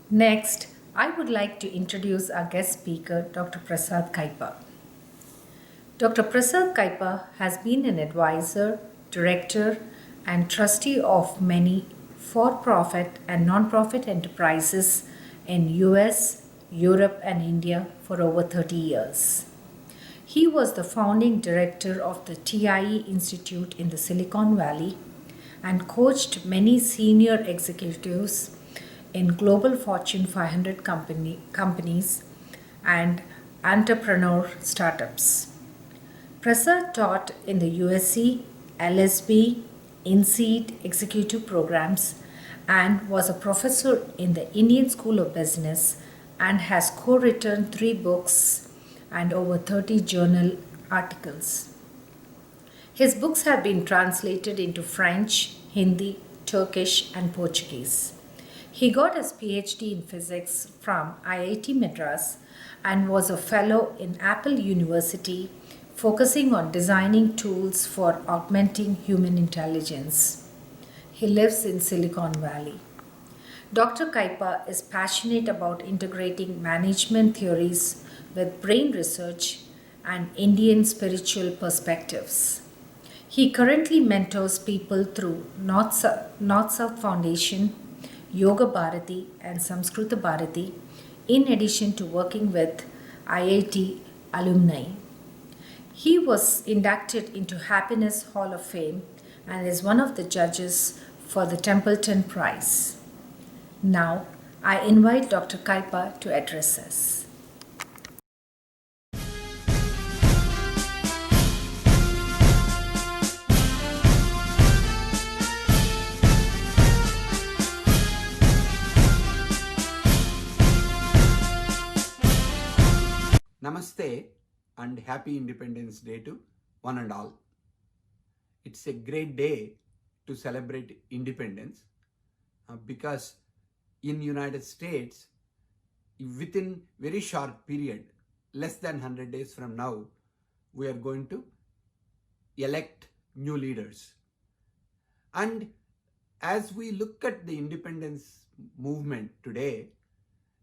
Next, I would like to introduce our guest speaker, Dr. Prasad Kaipa. Dr. Prasad Kaipa has been an advisor, director, and trustee of many for-profit and non-profit enterprises in US, Europe, and India for over 30 years. He was the founding director of the TIE Institute in the Silicon Valley and coached many senior executives in global Fortune 500 companies and entrepreneur startups. Prasad taught in the USC, LSB, INSEAD executive programs and was a professor in the Indian School of Business and has co-written 3 books and over 30 journal articles. His books have been translated into French, Hindi, Turkish, and Portuguese. He got his PhD in physics from IIT Madras and was a fellow in Apple University, focusing on designing tools for augmenting human intelligence. He lives in Silicon Valley. Dr. Kaipa is passionate about integrating management theories with brain research and Indian spiritual perspectives. He currently mentors people through North South Foundation, Yoga Bharati, and Samskrita Bharati, in addition to working with IIT alumni. He was inducted into Happiness Hall of Fame and is one of the judges for the Templeton Prize. Now, I invite Dr. Kaipa to address us. Namaste and happy Independence Day to one and all. It's a great day to celebrate independence because in United States, within very short period, less than 100 days from now, we are going to elect new leaders. And as we look at the independence movement today,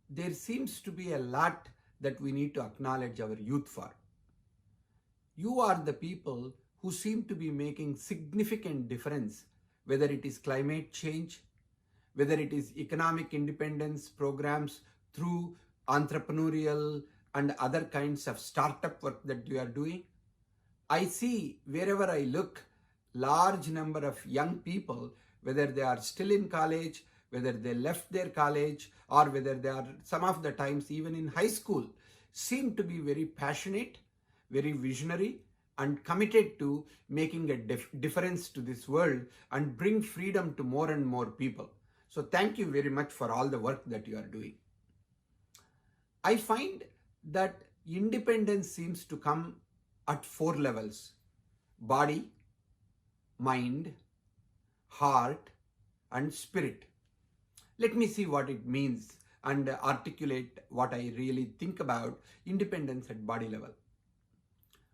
there seems to be a lot that we need to acknowledge our youth for. You are the people who seem to be making significant difference, whether it is climate change, whether it is economic independence programs through entrepreneurial and other kinds of startup work that you are doing. I see wherever I look, large number of young people, whether they are still in college, whether they left their college, or whether they are some of the times even in high school, seem to be very passionate, very visionary, and committed to making a difference to this world and bring freedom to more and more people. So thank you very much for all the work that you are doing. I find that independence seems to come at 4 levels: body, mind, heart, and spirit. Let me see what it means and articulate what I really think about independence at body level.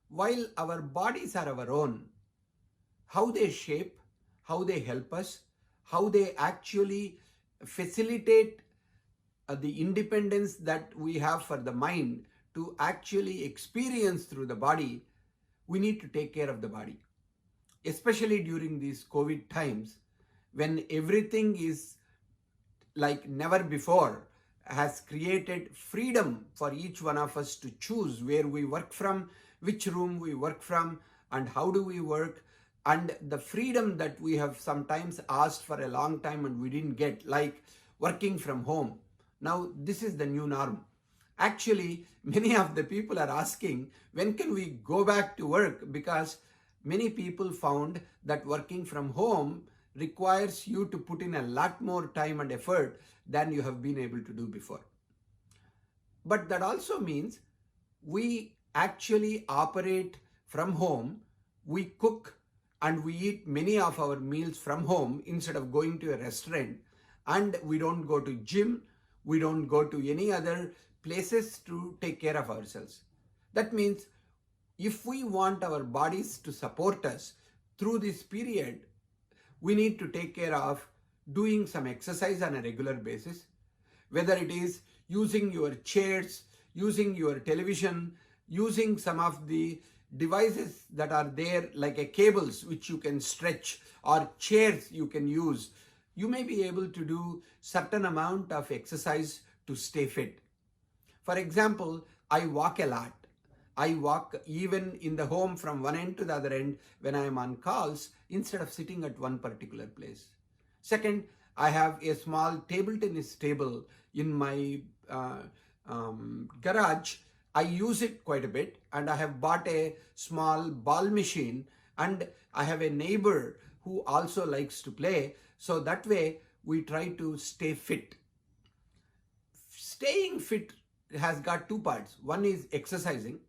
While our bodies are our own, how they shape, how they help us, how they actually facilitate the independence that we have for the mind to actually experience through the body, we need to take care of the body. Especially during these COVID times, when everything is like never before, has created freedom for each one of us to choose where we work from, which room we work from, and how do we work, and the freedom that we have sometimes asked for a long time and we didn't get, like working from home. Now this is the new norm. Actually, many of the people are asking, when can we go back to work? Because many people found that working from home requires you to put in a lot more time and effort than you have been able to do before. But that also means we actually operate from home, we cook and we eat many of our meals from home instead of going to a restaurant, and we don't go to gym, we don't go to any other places to take care of ourselves. That means if we want our bodies to support us through this period, we need to take care of doing some exercise on a regular basis. whether it is using your chairs, using your television, using some of the devices that are there like a cables which you can stretch, or chairs you can use. You may be able to do certain amount of exercise to stay fit. For example, I walk a lot. I walk even in the home from one end to the other end when I am on calls instead of sitting at one particular place. Second, I have a small table tennis table in my garage. I use it quite a bit, and I have bought a small ball machine, and I have a neighbor who also likes to play. So that way we try to stay fit. Staying fit has got two parts. One is exercising.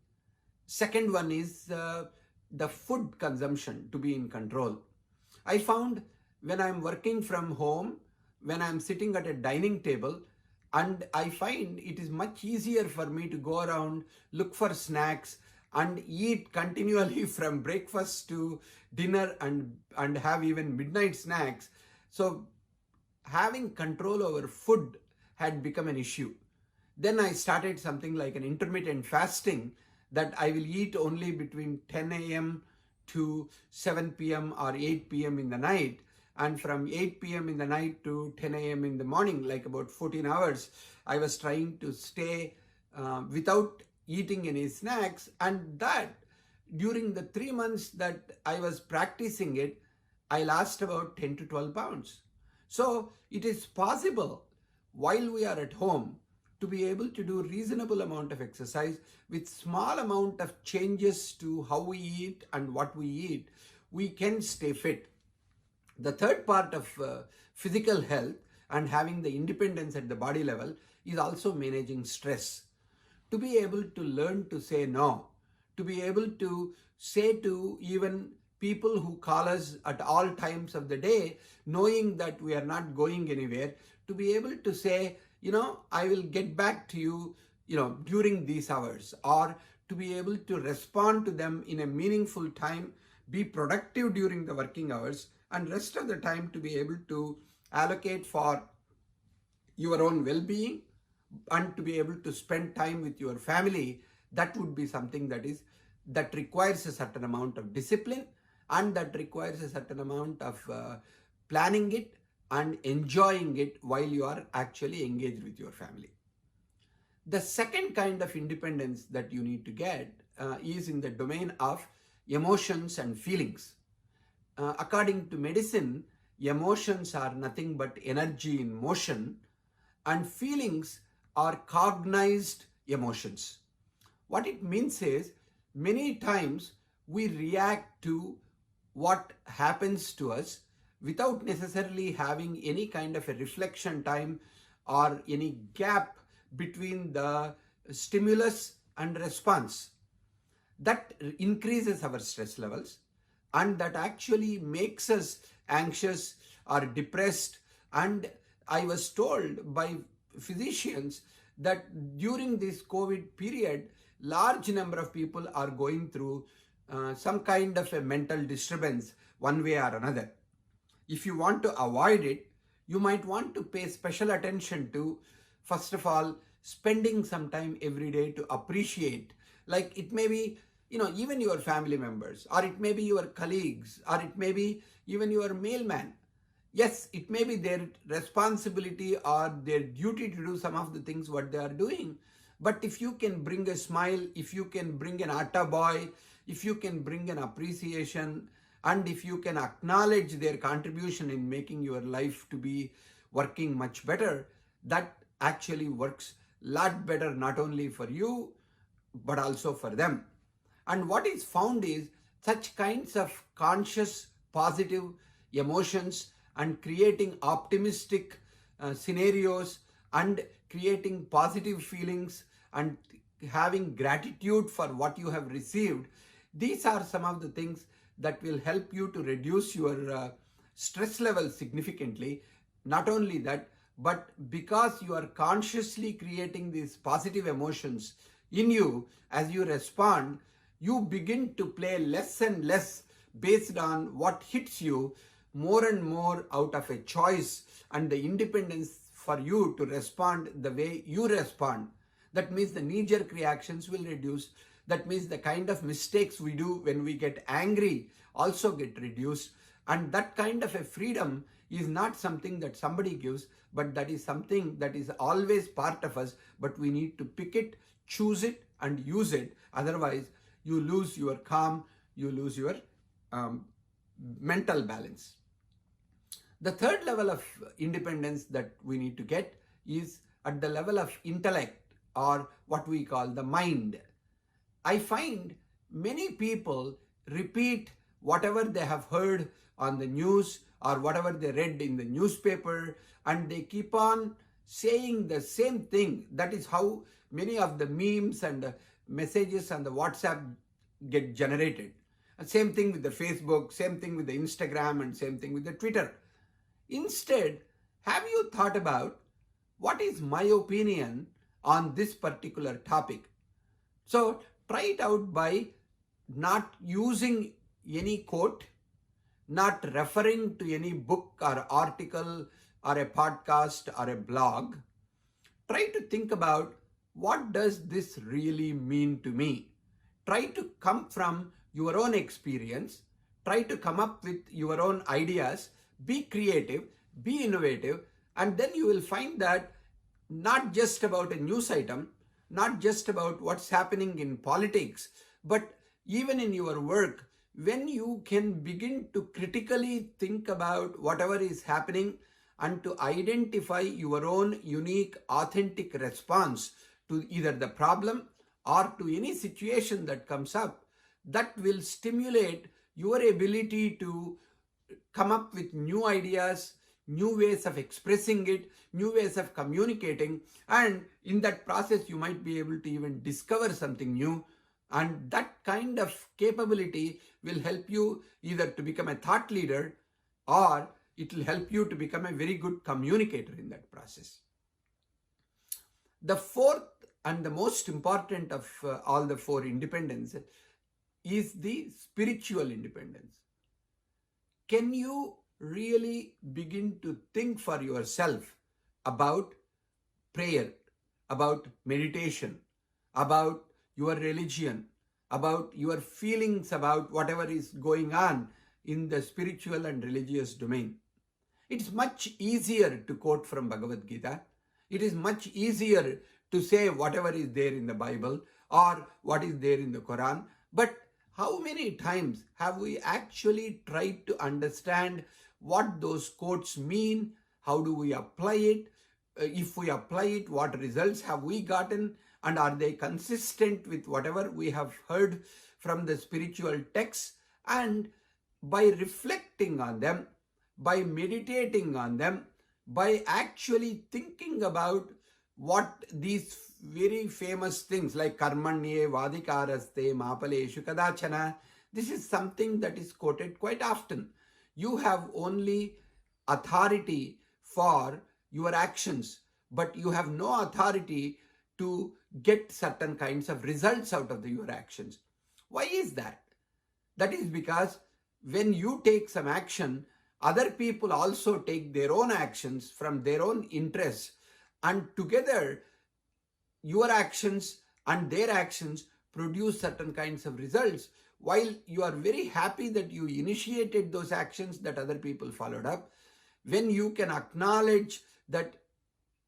Second one is the food consumption to be in control. I found when I'm working from home, when I'm sitting at a dining table, and I find it is much easier for me to go around, look for snacks, and eat continually from breakfast to dinner, and have even midnight snacks. So having control over food had become an issue. Then I started something like an intermittent fasting, that I will eat only between 10 a.m. to 7 p.m. or 8 p.m. in the night. And from 8 p.m. in the night to 10 a.m. in the morning, like about 14 hours, I was trying to stay without eating any snacks. And that during the 3 months that I was practicing it, I lost about 10 to 12 pounds. So it is possible while we are at home to be able to do reasonable amount of exercise with small amount of changes to how we eat and what we eat, we can stay fit. The third part of physical health and having the independence at the body level is also managing stress. To be able to learn to say no, to be able to say to even people who call us at all times of the day, knowing that we are not going anywhere, to be able to say, I will get back to you, during these hours, or to be able to respond to them in a meaningful time, be productive during the working hours, and rest of the time to be able to allocate for your own well-being and to be able to spend time with your family. That would be something that requires a certain amount of discipline, and that requires a certain amount of planning it and enjoying it while you are actually engaged with your family. The second kind of independence that you need to get is in the domain of emotions and feelings. According to medicine, emotions are nothing but energy in motion, and feelings are cognized emotions. What it means is, many times we react to what happens to us without necessarily having any kind of a reflection time or any gap between the stimulus and response. That increases our stress levels, and that actually makes us anxious or depressed. And I was told by physicians that during this COVID period, large number of people are going through some kind of a mental disturbance one way or another. If you want to avoid it, you might want to pay special attention to, first of all, spending some time every day to appreciate. Like it may be, even your family members, or it may be your colleagues, or it may be even your mailman. Yes, it may be their responsibility or their duty to do some of the things what they are doing. But if you can bring a smile, if you can bring an atta boy, if you can bring an appreciation, and if you can acknowledge their contribution in making your life to be working much better, that actually works a lot better, not only for you, but also for them. And what is found is such kinds of conscious, positive emotions and creating optimistic scenarios and creating positive feelings and having gratitude for what you have received. These are some of the things that will help you to reduce your stress level significantly. Not only that, but because you are consciously creating these positive emotions in you, as you respond, you begin to play less and less based on what hits you, more and more out of a choice and the independence for you to respond the way you respond. That means the knee-jerk reactions will reduce. That means the kind of mistakes we do when we get angry also get reduced. And that kind of a freedom is not something that somebody gives, but that is something that is always part of us, but we need to pick it, choose it, and use it. Otherwise, you lose your calm, you lose your mental balance. The third level of independence that we need to get is at the level of intellect, or what we call the mind. I find many people repeat whatever they have heard on the news or whatever they read in the newspaper, and they keep on saying the same thing. That is how many of the memes and messages on the WhatsApp get generated. And same thing with the Facebook, same thing with the Instagram, and same thing with the Twitter. Instead, have you thought about what is my opinion on this particular topic? So try it out by not using any quote, not referring to any book or article or a podcast or a blog. Try to think about, what does this really mean to me? Try to come from your own experience. Try to come up with your own ideas. Be creative, be innovative, and then you will find that not just about a news item, not just about what's happening in politics, but even in your work, when you can begin to critically think about whatever is happening and to identify your own unique, authentic response to either the problem or to any situation that comes up, that will stimulate your ability to come up with new ideas, new ways of expressing it, new ways of communicating, and in that process you might be able to even discover something new. And that kind of capability will help you either to become a thought leader, or it will help you to become a very good communicator in that process. The fourth and the most important of all the four independence is the spiritual independence. Can you really begin to think for yourself about prayer, about meditation, about your religion, about your feelings about whatever is going on in the spiritual and religious domain? It's much easier to quote from Bhagavad Gita. It is much easier to say whatever is there in the Bible or what is there in the Quran. But how many times have we actually tried to understand what those quotes mean? How do we apply it? If we apply it, what results have we gotten? And are they consistent with whatever we have heard from the spiritual texts? And by reflecting on them, by meditating on them, by actually thinking about what these very famous things like karmanye vadikaraste mapaleshu kadachana, this is something that is quoted quite often. You have only authority for your actions, but you have no authority to get certain kinds of results out of your actions. Why is that? That is because when you take some action, other people also take their own actions from their own interests, and together your actions and their actions produce certain kinds of results. While you are very happy that you initiated those actions that other people followed up, when you can acknowledge that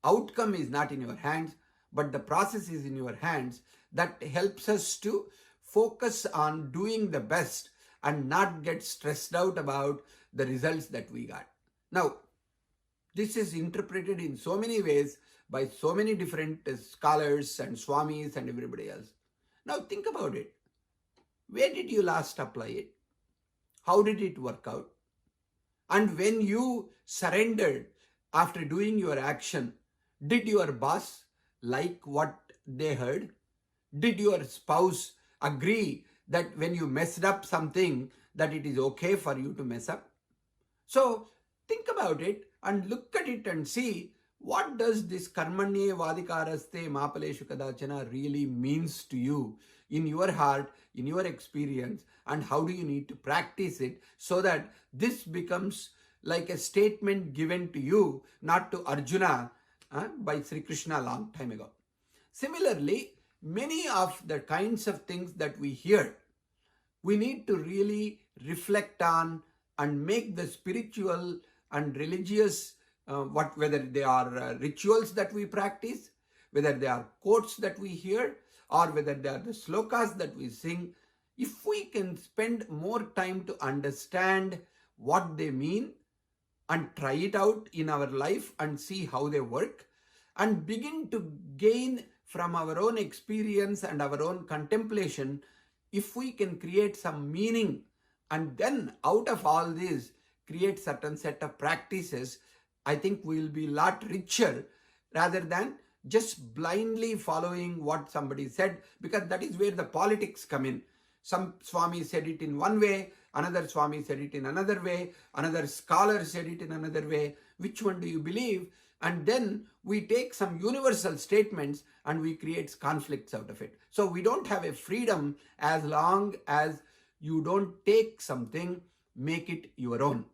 outcome is not in your hands, but the process is in your hands, that helps us to focus on doing the best and not get stressed out about the results that we got. Now, this is interpreted in so many ways by so many different scholars and swamis and everybody else. Now think about it. Where did you last apply it? How did it work out? And when you surrendered after doing your action, did your boss like what they heard? Did your spouse agree that when you messed up something, that it is okay for you to mess up? So think about it and look at it and see, what does this karmanye vadikaraste mapaleshu kadachana really means to you in your heart, in your experience, and how do you need to practice it so that this becomes like a statement given to you, not to Arjuna, by Sri Krishna a long time ago. Similarly, many of the kinds of things that we hear, we need to really reflect on and make the spiritual and religious, whether they are rituals that we practice, whether they are quotes that we hear, or whether they are the slokas that we sing, if we can spend more time to understand what they mean and try it out in our life and see how they work, and begin to gain from our own experience and our own contemplation, if we can create some meaning, and then out of all this create certain set of practices, I think we'll be a lot richer rather than just blindly following what somebody said, because that is where the politics come in. Some Swami said it in one way, another Swami said it in another way, another scholar said it in another way. Which one do you believe? And then we take some universal statements and we create conflicts out of it. So we don't have a freedom as long as you don't take something, make it your own.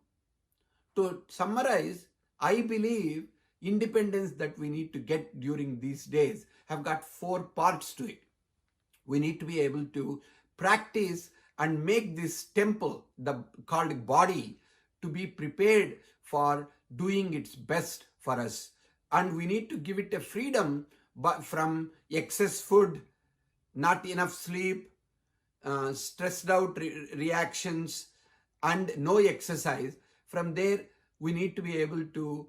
To summarize, I believe independence that we need to get during these days have got 4 parts to it. We need to be able to practice and make this temple, called body, to be prepared for doing its best for us. And we need to give it a freedom from excess food, not enough sleep, stressed out reactions, and no exercise. From there, we need to be able to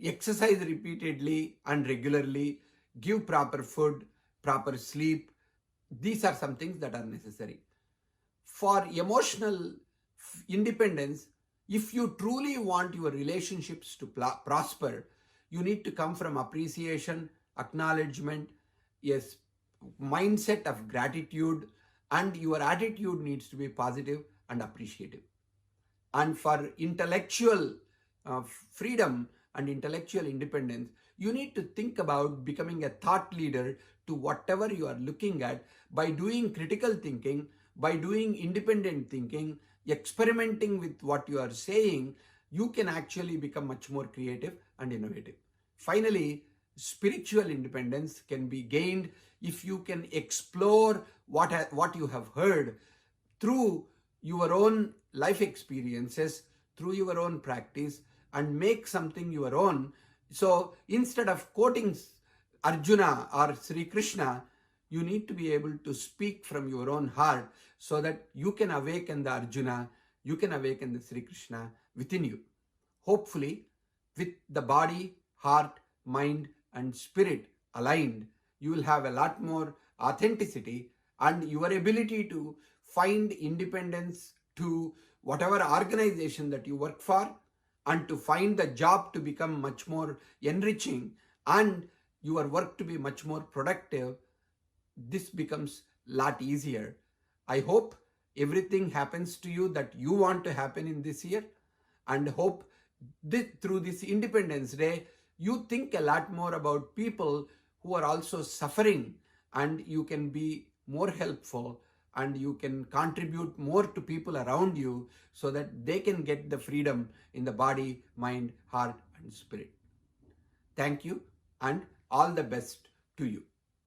exercise repeatedly and regularly, give proper food, proper sleep. These are some things that are necessary. For emotional independence, if you truly want your relationships to prosper, you need to come from appreciation, acknowledgement, yes, mindset of gratitude, and your attitude needs to be positive and appreciative. And for intellectual freedom and intellectual independence, you need to think about becoming a thought leader to whatever you are looking at by doing critical thinking, by doing independent thinking, experimenting with what you are saying. You can actually become much more creative and innovative. Finally, spiritual independence can be gained if you can explore what you have heard through your own life experiences, through your own practice, and make something your own. So instead of quoting Arjuna or Sri Krishna, you need to be able to speak from your own heart so that you can awaken the Arjuna, you can awaken the Sri Krishna within you. Hopefully, with the body, heart, mind, and spirit aligned, you will have a lot more authenticity, and your ability to find independence to whatever organization that you work for, and to find the job to become much more enriching, and your work to be much more productive. This becomes a lot easier. I hope everything happens to you that you want to happen in this year, and hope through this Independence Day, you think a lot more about people who are also suffering, and you can be more helpful, and you can contribute more to people around you so that they can get the freedom in the body, mind, heart, and spirit. Thank you, and all the best to you.